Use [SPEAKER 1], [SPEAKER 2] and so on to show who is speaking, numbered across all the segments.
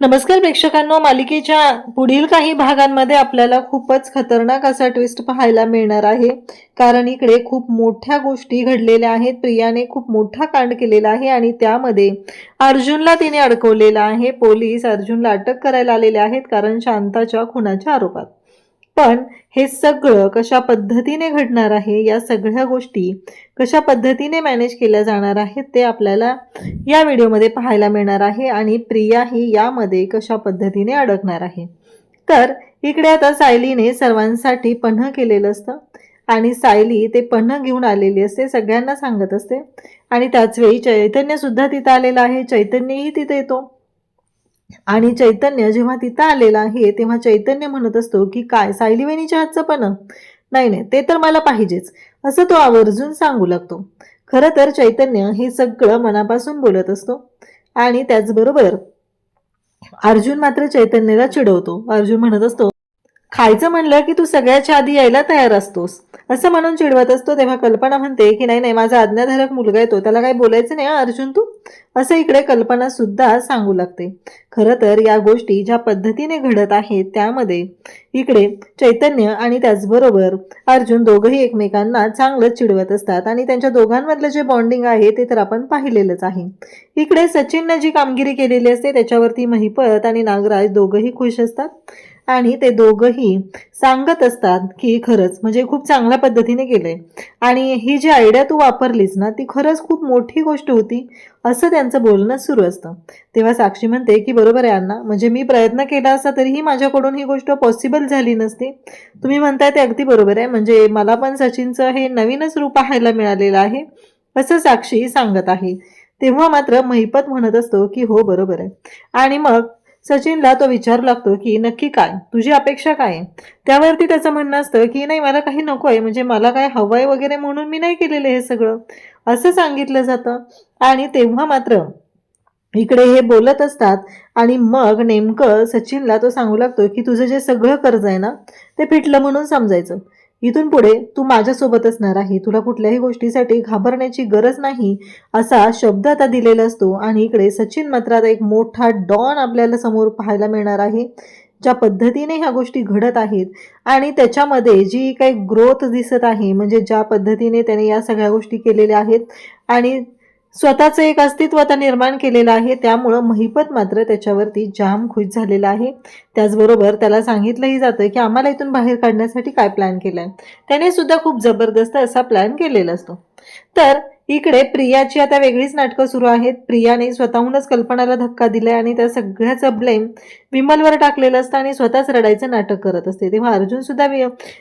[SPEAKER 1] नमस्कार प्रेक्षकांनो, मालिकेच्या पुढील काही भागांमध्ये आपल्याला खूपच खतरनाक असा ट्विस्ट पाहायला मिळणार आहे. कारण इकडे खूप मोठ्या गोष्टी घडलेल्या आहेत. प्रियाने खूप मोठा कांड केलेला आहे आणि त्यामध्ये अर्जुनला तिने अडकवलेला आहे. पोलीस अर्जुनला अटक करायला आलेले आहेत कारण शांताच्या खुनाच्या आरोपात. पण हे सगळं कशा पद्धतीने घडणार आहे, या सगळ्या गोष्टी कशा पद्धतीने मॅनेज केल्या जाणार आहेत ते आपल्याला या व्हिडिओमध्ये पाहायला मिळणार आहे. आणि प्रिया ही यामध्ये कशा पद्धतीने अडकणार आहे. तर इकडे आता सायलीने सर्वांसाठी पन्ह केलेलं असतं आणि सायली ते पन्ह घेऊन आलेली असते, सगळ्यांना सांगत असते. आणि त्याच वेळी चैतन्य सुद्धा तिथं आलेला आहे. चैतन्यही तिथे येतो आणि चैतन्य जेव्हा तिथं आलेला आहे तेव्हा चैतन्य म्हणत असतो की काय, सायली वहिनीच्या हातचं पन्ह? नाही नाही, ते तर मला पाहिजेच, असं तो आवर्जून सांगू लागतो. खरं तर चैतन्य हे सगळं मनापासून बोलत असतो. आणि त्याचबरोबर अर्जुन मात्र चैतन्याला चिडवतो. अर्जुन म्हणत असतो, खायचं म्हणलं की तू सगळ्याच्या आधी यायला तयार असतोस, असं म्हणून चिडवत असतो. तेव्हा कल्पना म्हणते की नाही नाही, माझा आज्ञाधारक मुलगा येतो, त्याला काही बोलायचं नाही अर्जुन तू, असं इकडे कल्पना सुद्धा सांगू लागते. खरं तर या गोष्टी ज्या पद्धतीने घडत आहेत त्यामध्ये इकडे चैतन्य आणि त्याचबरोबर अर्जुन दोघंही एकमेकांना चांगलं चिडवत असतात आणि त्यांच्या दोघांमधलं जे बॉन्डिंग आहे ते तर आपण पाहिलेलंच आहे. इकडे सचिनने जी कामगिरी केलेली असते त्याच्यावरती महिपत आणि नागराज दोघंही खुश असतात आणि ते दोघंही सांगत असतात की खरंच म्हणजे खूप चांगल्या पद्धतीने केलंय आणि ही जी आयडिया तू वापरलीस ना ती खरंच खूप मोठी गोष्ट होती, असं त्यांचं बोलणं सुरू असतं. तेव्हा साक्षी म्हणते की बरोबर आहे अण्णा, म्हणजे मी प्रयत्न केला असता तरीही माझ्याकडून ही गोष्ट पॉसिबल झाली नसती. तुम्ही म्हणताय ते अगदी बरोबर आहे, म्हणजे मला पण सचिनचं हे नवीनच रूप पाहायला मिळालेलं आहे, असं साक्षी सांगत आहे. तेव्हा मात्र महिपत म्हणत असतो की हो बरोबर आहे. आणि मग सचिनला तो विचारू लागतो की नक्की काय, तुझी अपेक्षा काय आहे? त्यावरती त्याचं म्हणणं असतं की नाही, मला काही नको आहे, म्हणजे मला काय हवंय वगैरे म्हणून मी नाही केलेलं हे सगळं, असं सांगितलं जातं. आणि तेव्हा मात्र इकडे हे बोलत असतात आणि मग नेमकं सचिनला तो सांगू लागतो की तुझं जे सगळं कर्ज आहे ना ते फिटलं म्हणून समजायचं. इथून पुढे तू माझ्यासोबत असणार आहे, तुला कुठल्याही गोष्टीसाठी घाबरण्याची गरज नाही, असा शब्द आता दिलेला असतो. आणि इकडे सचिन मात्र आता एक मोठा डॉन आपल्याला समोर पाहायला मिळणार आहे. ज्या पद्धतीने ह्या गोष्टी घडत आहेत आणि त्याच्यामध्ये जी काही ग्रोथ दिसत आहे, म्हणजे ज्या पद्धतीने त्याने या सगळ्या गोष्टी केलेल्या आहेत आणि स्वतःचं एक अस्तित्व आता निर्माण केलेलं आहे, त्यामुळं महिपत मात्र त्याच्यावरती जाम खुश झालेला आहे. त्याचबरोबर त्याला सांगितलंही जातं की आम्हाला इथून बाहेर काढण्यासाठी काय प्लॅन केलाय. त्याने सुद्धा खूप जबरदस्त असा प्लॅन केलेला असतो. तर इकडे प्रियाची आता वेगळीच नाटकं सुरू आहेत. प्रियाने स्वतःहूनच कल्पनाला धक्का दिलाय आणि त्या सगळ्याचं ब्लेम विमलवर टाकलेलं असतं आणि स्वतःच रडायचं नाटक करत असते. तेव्हा अर्जुन सुद्धा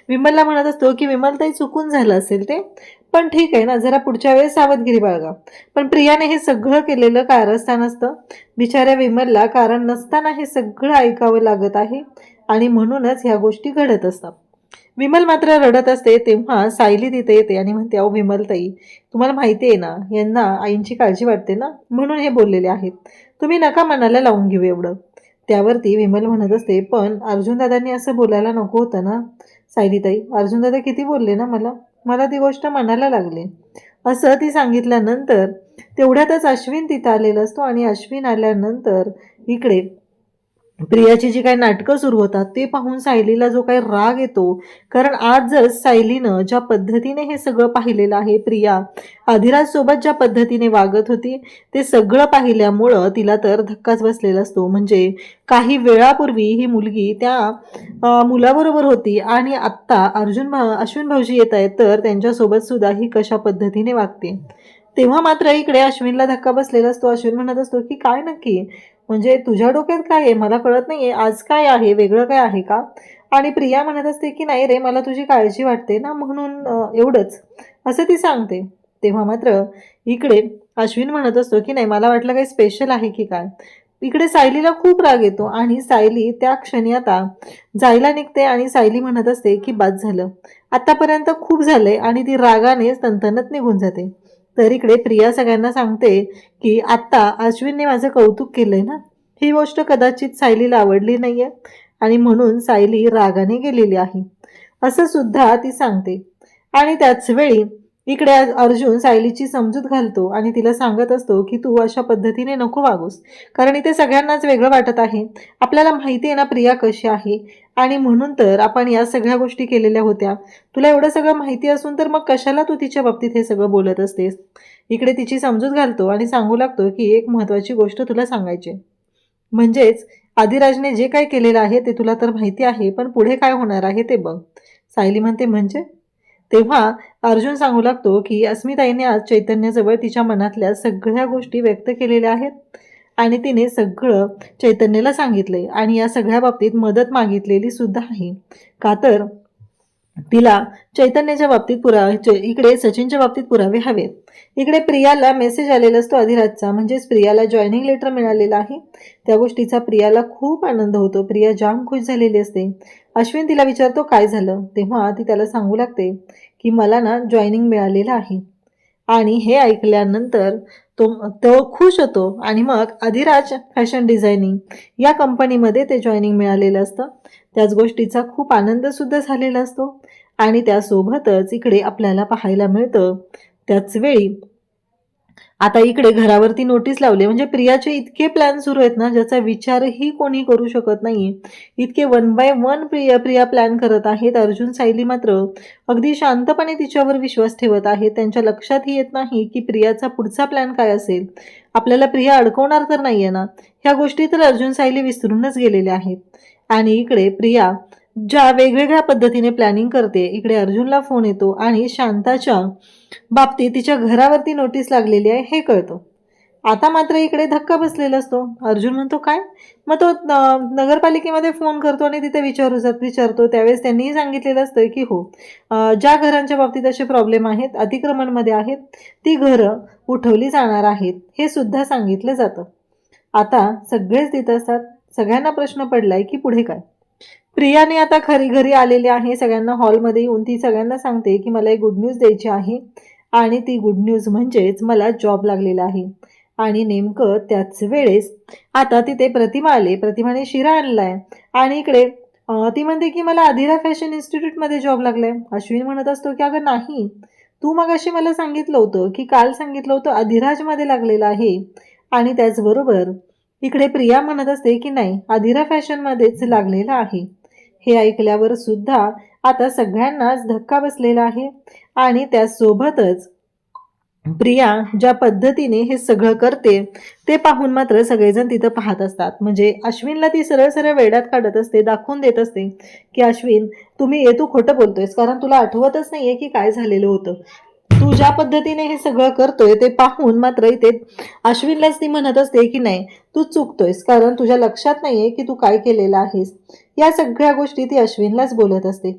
[SPEAKER 1] विमलला म्हणत असतो की विमलताई चुकून झालं असेल ते, पण ठीक आहे ना, जरा पुढच्या वेळेस सावधगिरी बाळगा. पण प्रियाने हे सगळं केलेलं कारस्थान असतं. बिचाऱ्या विमलला कारण नसताना हे सगळं ऐकावं लागत आहे आणि म्हणूनच ह्या गोष्टी घडत असतात. विमल मात्र रडत असते. तेव्हा सायली तिथे येते आणि म्हणते, अहो विमलताई, तुम्हाला माहिती आहे ना, यांना आईंची काळजी वाटते ना, म्हणून हे बोललेले आहेत, तुम्ही नका मनाला लावून घेऊ एवढं. त्यावरती विमल म्हणत असते, पण अर्जुन दादांनी असं बोलायला नको होतं ना सायलीताई, अर्जुन दादा किती बोलले ना मला, मला ती गोष्ट मनाला लागली, असं ती सांगितल्यानंतर तेवढ्यातच अश्विन तिथं आलेला असतो. आणि अश्विन आल्यानंतर इकडे प्रियाची जी काही नाटकं सुरू होतात ते पाहून सायलीला जो काही राग येतो, कारण आजच सायलीनं ज्या पद्धतीने हे सगळं पाहिलेलं आहे, प्रिया आधिराज सोबत ज्या पद्धतीने वागत होती ते सगळं पाहिल्यामुळं तिला तर धक्काच बसलेला असतो. म्हणजे काही वेळापूर्वी ही मुलगी त्या मुलाबरोबर होती आणि आत्ता अश्विन भाऊजी येत आहेत तर त्यांच्यासोबत सुद्धा ही कशा पद्धतीने वागते. तेव्हा मात्र इकडे अश्विनला धक्का बसलेला असतो. अश्विन म्हणत असतो की काय नक्की, म्हणजे तुझ्या डोक्यात काय आहे, मला कळत नाहीये, आज काय आहे, वेगळं काय आहे का? आणि प्रिया म्हणत असते की नाही रे, मला तुझी काळजी वाटते ना म्हणून एवढंच, असं ती सांगते. तेव्हा मात्र इकडे अश्विन म्हणत असतो की नाही, मला वाटलं काही स्पेशल आहे की काय. इकडे सायलीला खूप राग येतो आणि सायली त्या क्षणी आता जायला निघते आणि सायली म्हणत असते की बाद झालं, आतापर्यंत खूप झालंय, आणि ती रागाने तनतनत निघून जाते. तर इकडे प्रिया सगळ्यांना सांगते की आत्ता अश्विनने माझं कौतुक केलंय ना, ही गोष्ट कदाचित सायलीला आवडली नाहीये आणि म्हणून सायली रागाने गेलेली आहे, असं सुद्धा ती सांगते. आणि त्याच वेळी इकडे अर्जुन सायलीची समजूत घालतो आणि तिला सांगत असतो की तू अशा पद्धतीने नको वागूस, कारण इथे सगळ्यांनाच वेगळं वाटत आहे. आपल्याला माहिती आहे ना प्रिया कशी आहे, आणि म्हणून तर आपण या सगळ्या गोष्टी केलेल्या होत्या. तुला एवढं सगळं माहिती असून तर मग कशाला तू तिच्या बाबतीत हे सगळं बोलत असतेस. इकडे तिची समजूत घालतो आणि सांगू लागतो की एक महत्त्वाची गोष्ट तुला सांगायची, म्हणजेच आदिराजने जे काही केलेलं आहे ते तुला तर माहिती आहे, पण पुढे काय होणार आहे ते बघ. सायली म्हणते म्हणजे? तेव्हा अर्जुन सांगू लागतो की अस्मिताईने आज चैतन्याजवळ तिच्या मनातल्या सगळ्या गोष्टी व्यक्त केलेल्या आहेत आणि तिने सगळं चैतन्याला सांगितलंय आणि या सगळ्या बाबतीत मदत मागितलेली सुद्धा आहे. का तर तिला चैतन्याच्या बाबतीत इकडे सचिनच्या बाबतीत पुरावे हवेत. इकडे प्रियाला मेसेज आलेला असतो आदिराजचा, म्हणजेच प्रियाला जॉईनिंग लेटर मिळालेलं आहे. त्या गोष्टीचा प्रियाला खूप आनंद होतो. प्रिया जाम खुश झालेली असते. अश्विन तिला विचारतो काय झालं, तेव्हा ती त्याला सांगू लागते की मला ना जॉईनिंग मिळालेलं आहे. आणि हे ऐकल्यानंतर तो तो खुश होतो आणि मग अधिराज फॅशन डिझायनिंग या कंपनीमध्ये ते जॉईनिंग मिळालेलं असतं. त्याच गोष्टीचा खूप आनंदसुद्धा झालेला असतो. आणि त्यासोबतच इकडे आपल्याला पाहायला मिळतं त्याच वेळी आता इकडे घरावरती नोटीस लावले, म्हणजे प्रियाचे इतके प्लॅन सुरू आहेत ना ज्याचा विचारही कोणी करू शकत नाही. इतके 1 बाय 1 प्रिया प्लॅन करत आहेत. अर्जुन सायली मात्र अगदी शांतपणे तिच्यावर विश्वास ठेवत आहेत. त्यांच्या लक्षातही येत नाही की प्रियाचा पुढचा प्लॅन काय असेल. आपल्याला प्रिया अडकवणार तर नाहीये ना, ह्या गोष्टी तर अर्जुन सायली विसरूनच गेलेल्या आहेत. आणि इकडे प्रिया ज्या वेगवेगळ्या पद्धतीने प्लॅनिंग करते, इकडे अर्जुनला फोन येतो आणि शांताच्या बाबतीत तिच्या घरावरती नोटीस लागलेली आहे हे कळतं. आता मात्र इकडे धक्का बसलेला असतो. अर्जुन म्हणतो काय? मग तो नगरपालिकेमध्ये फोन करतो आणि तिथे विचारतो. त्यावेळेस त्यांनीही सांगितलेलं असतं की हो, ज्या घरांच्या बाबतीत असे प्रॉब्लेम आहेत, अतिक्रमणमध्ये आहेत, ती घरं उठवली जाणार आहेत हे सुद्धा सांगितलं जातं. आता सगळेच तिथं असतात. सगळ्यांना प्रश्न पडलाय की पुढे काय. प्रियाने आता घरी आलेले आहे. सगळ्यांना हॉलमध्ये येऊन ती सगळ्यांना सांगते की मला एक गुड न्यूज द्यायची आहे आणि ती गुड न्यूज म्हणजेच मला जॉब लागलेला आहे. आणि नेमकं त्याच वेळेस आता तिथे प्रतिमा आले. प्रतिमाने शिरा आणलाय आणि इकडे ती म्हणते की मला अधिरा फॅशन इन्स्टिट्यूटमध्ये जॉब लागलाय. अश्विन म्हणत असतो की अगं नाही, तू मगाशी मला सांगितलं होतं की काल सांगितलं होतं अधिराजमध्ये लागलेलं आहे. आणि त्याचबरोबर इकडे प्रिया म्हणत असते की नाही, अधिरा फॅशनमध्येच लागलेलं आहे. हे ऐकल्यावर सुद्धा आता सगळ्यांनाच धक्का बसलेला आहे. आणि त्यासोबतच प्रिया ज्या पद्धतीने हे सगळं करते ते पाहून मात्र सगळेजण तिथं पाहत असतात. म्हणजे अश्विनला ती सरळ सरळ वेड्यात काढत असते, दाखवून देत असते की अश्विन तू खोटं बोलतोयस, कारण तुला आठवतच नाहीये की काय झालेलं होतं. तू ज्या पद्धतीने हे सगळं करतोय ते पाहून मात्र इथे अश्विनलाच ती म्हणत असते की नाही, तू चुकतोयस, कारण तुझ्या लक्षात नाहीये की तू काय केलेलं आहेस. या सगळ्या गोष्टी ती अश्विनलाच बोलत असते.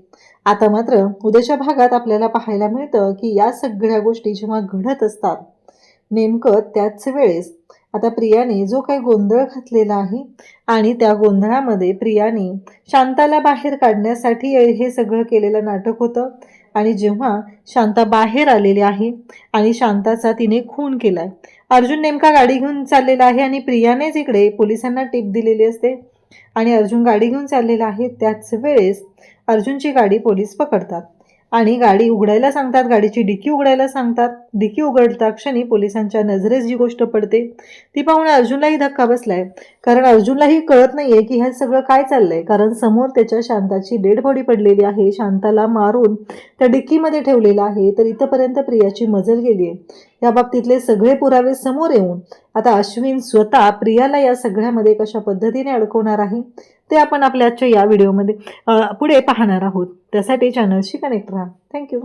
[SPEAKER 1] आता मात्र उद्याच्या भागात आपल्याला पाहायला मिळतं की या सगळ्या गोष्टी जेव्हा घडत असतात, नेमकं त्याच वेळेस आता प्रियाने जो काही गोंधळ घातलेला आहे आणि त्या गोंधळामध्ये प्रियाने शांताला बाहेर काढण्यासाठी हे सगळं केलेलं नाटक होतं. आणि जेव्हा शांता बाहेर आलेली आहे आणि शांताचा तिने खून केलाय, अर्जुन नेमका गाडी घेऊन चाललेला आहे आणि प्रियानेच इकडे पोलिसांना टिप दिलेली असते आणि अर्जुन गाडी घेऊन चाललेला आहे. त्याच वेळेस अर्जुनची गाडी पोलीस पकडतात आणि गाडी उघडायला सांगतात, गाडीची डिकी उघडायला सांगतात. डिकी उघडता क्षणी पोलिसांच्या नजरेस जी गोष्ट पडते ती पाहून अर्जुनलाही धक्का बसलाय, कारण अर्जुनलाही कळत नाहीये की हे सगळं काय चाललंय. कारण समोर त्याच्या शांताची डेड बॉडी पडलेली आहे, शांताला मारून त्या डिक्कीमध्ये ठेवलेलं आहे, तर इथंपर्यंत प्रियाची मजल गेली आहे. या बाबतीतले सगळे पुरावे समोर येऊन आता अश्विन स्वतः प्रियाला या सगळ्यामध्ये कशा पद्धतीने अडकवणार आहे ते आपण आपल्या आजच्या या व्हिडिओमध्ये पुढे पाहणार आहोत. त्यासाठी चॅनलशी कनेक्ट राहा. थँक्यू.